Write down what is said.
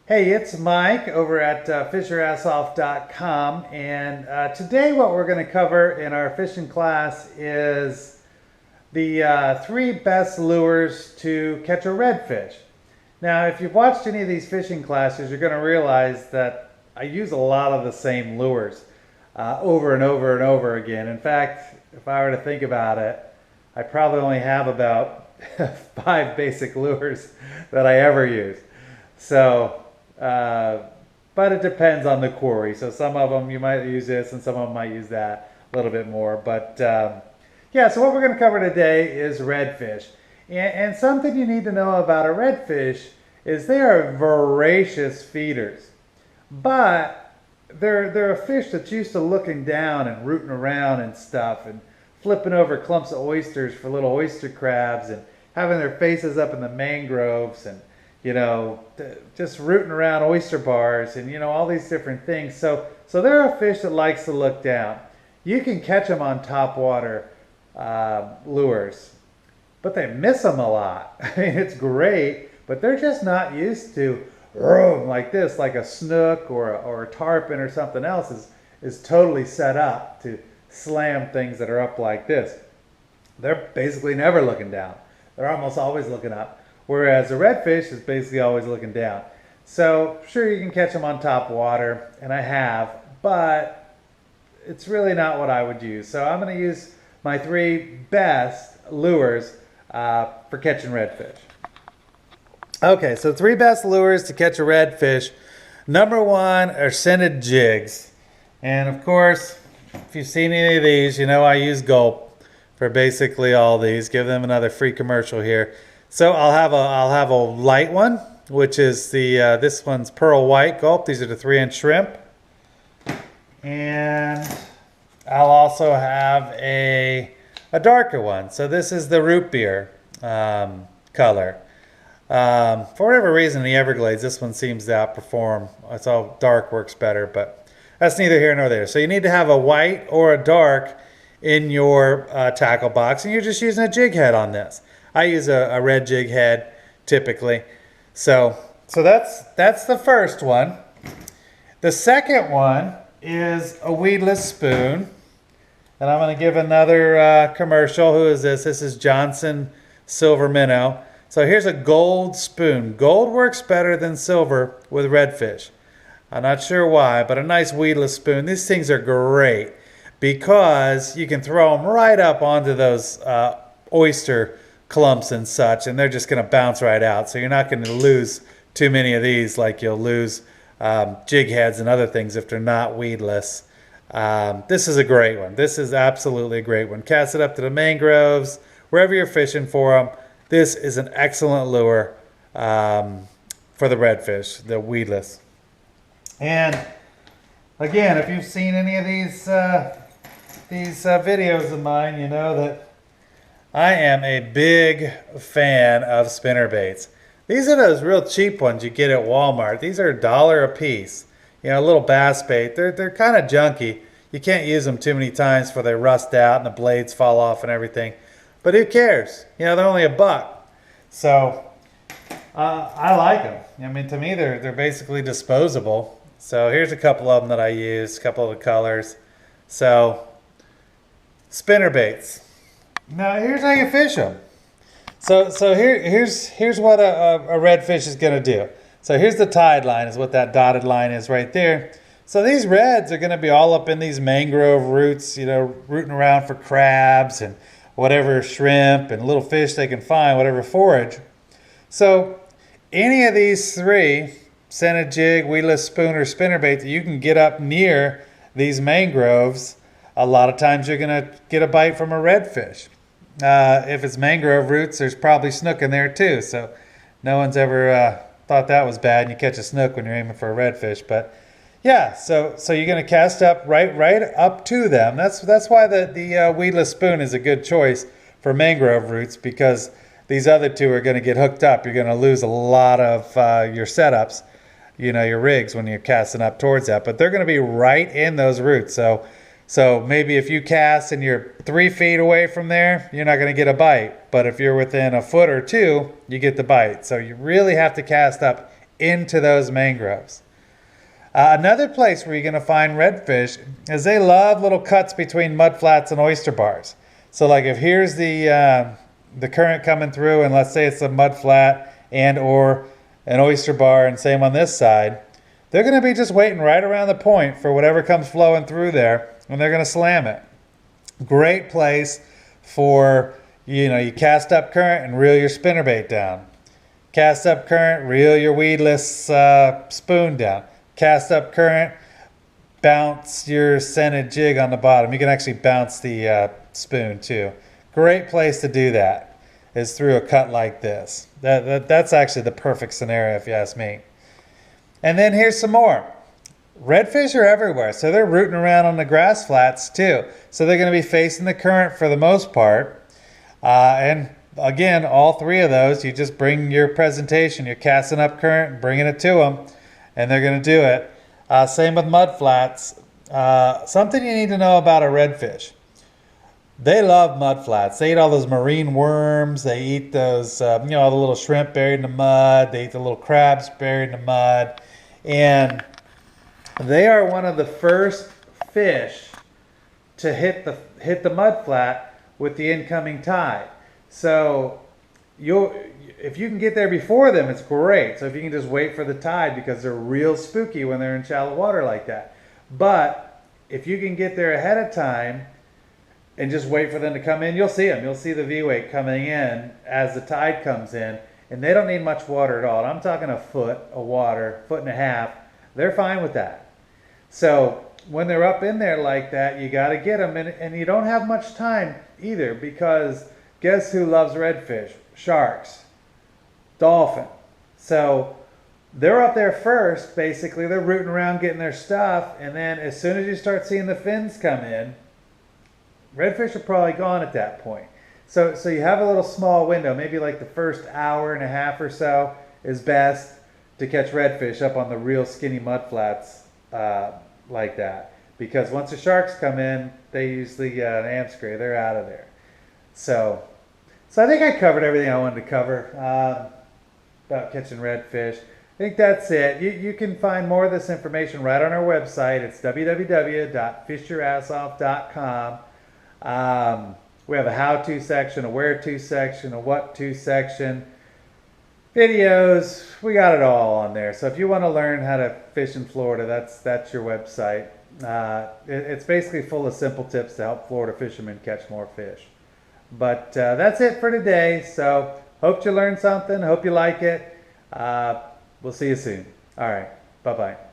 Hey, it's Mike over at fishyourassoff.com, and today what we're going to cover in our fishing class is the 3 best lures to catch a redfish. Now, if you've watched any of these fishing classes, you're going to realize that I use a lot of the same lures over and over and over again. In fact, if I were to think about it, I probably only have about 5 basic lures that I ever use. So, but it depends on the quarry. So some of them you might use this and some of them might use that a little bit more. But yeah, so what we're going to cover today is redfish. And something you need to know about a redfish is they are voracious feeders. But they're a fish that's used to looking down and rooting around and stuff and flipping over clumps of oysters for little oyster crabs and having their faces up in the mangroves and just rooting around oyster bars and all these different things. So they're a fish that likes to look down. You can catch them on top water lures, but they miss them a lot. I mean, it's great, but they're just not used to like this, like a snook or a tarpon or something else is totally set up to slam things that are up like this. They're basically never looking down. They're almost always looking up. Whereas a redfish is basically always looking down. So sure, you can catch them on top water, and I have, but it's really not what I would use. So I'm going to use my 3 best lures for catching redfish. Okay, so 3 best lures to catch a redfish. Number 1 are scented jigs. And of course, if you've seen any of these, I use Gulp for basically all these. Give them another free commercial here. So I'll have a light one, which is this one's pearl white Gulp. These are the 3-inch shrimp. And I'll also have a darker one. So this is the root beer color. For whatever reason, the Everglades, this one seems to outperform. It's all dark works better, but that's neither here nor there. So you need to have a white or a dark in your tackle box, and you're just using a jig head on this. I use a red jig head typically. So that's the first one. The second one is a weedless spoon. And I'm going to give another commercial. Who is this? This is Johnson Silver Minnow. So here's a gold spoon. Gold works better than silver with redfish. I'm not sure why, but a nice weedless spoon. These things are great because you can throw them right up onto those oyster clumps and such, and they're just going to bounce right out. So you're not going to lose too many of these like you'll lose jig heads and other things if they're not weedless. This is a great one. This is absolutely a great one. Cast it up to the mangroves, wherever you're fishing for them. This is an excellent lure for the redfish, the weedless. And again, if you've seen any of these videos of mine, you know that I am a big fan of spinnerbaits. These are those real cheap ones you get at Walmart. These are $1 a piece. A little bass bait. They're kind of junky. You can't use them too many times for they rust out and the blades fall off and everything. But who cares? They're only $1. So I like them. I mean, to me, they're basically disposable. So here's a couple of them that I use, a couple of the colors. So spinnerbaits. Now here's how you fish them. So here's what a redfish is going to do. So here's the tide line, is what that dotted line is right there. So these reds are going to be all up in these mangrove roots, rooting around for crabs and whatever shrimp and little fish they can find, whatever forage. So any of these 3, scented jig, weedless spoon, or spinnerbait, that you can get up near these mangroves, a lot of times you're going to get a bite from a redfish. If it's mangrove roots, there's probably snook in there too. So no one's ever thought that was bad, and you catch a snook when you're aiming for a redfish. But yeah, so you're going to cast up right up to them. That's why the weedless spoon is a good choice for mangrove roots, because these other 2 are going to get hooked up. You're going to lose a lot of your setups, your rigs, when you're casting up towards that. But they're going to be right in those roots. So maybe if you cast and you're 3 feet away from there, you're not going to get a bite. But if you're within a foot or 2, you get the bite. So you really have to cast up into those mangroves. Another place where you're going to find redfish is they love little cuts between mudflats and oyster bars. So like if here's the current coming through, and let's say it's a mudflat and or an oyster bar, and same on this side, they're going to be just waiting right around the point for whatever comes flowing through there, and they're going to slam it. Great place for, you cast up current and reel your spinnerbait down. Cast up current, reel your weedless spoon down. Cast up current, bounce your scented jig on the bottom. You can actually bounce the spoon too. Great place to do that is through a cut like this. That's actually the perfect scenario if you ask me. And then here's some more. Redfish are everywhere, so they're rooting around on the grass flats too. So they're going to be facing the current for the most part. And again, all three of those, you just bring your presentation. You're casting up current and bringing it to them, and they're going to do it. Same with mudflats. Something you need to know about a redfish. They love mudflats. They eat all those marine worms. They eat those, all the little shrimp buried in the mud. They eat the little crabs buried in the mud. And they are one of the first fish to hit the mudflat with the incoming tide. So if you can get there before them, it's great. So if you can just wait for the tide, because they're real spooky when they're in shallow water like that. But if you can get there ahead of time and just wait for them to come in, you'll see them. You'll see the V-weight coming in as the tide comes in. And they don't need much water at all. I'm talking a foot of water, foot and a half. They're fine with that. So when they're up in there like that, you got to get them. And you don't have much time either, because guess who loves redfish? Sharks, dolphin. So they're up there first, basically. They're rooting around getting their stuff. And then as soon as you start seeing the fins come in, redfish are probably gone at that point. So you have a little small window, maybe like the first hour and a half or so is best to catch redfish up on the real skinny mudflats like that. Because once the sharks come in, they usually amscray. They're out of there. So I think I covered everything I wanted to cover about catching redfish. I think that's it. You can find more of this information right on our website. It's www.fishyourassoff.com. We have a how-to section, a where-to section, a what-to section, videos. We got it all on there. So if you want to learn how to fish in Florida, that's your website. It's basically full of simple tips to help Florida fishermen catch more fish. But that's it for today. So hope you learned something. Hope you like it. We'll see you soon. All right. Bye-bye.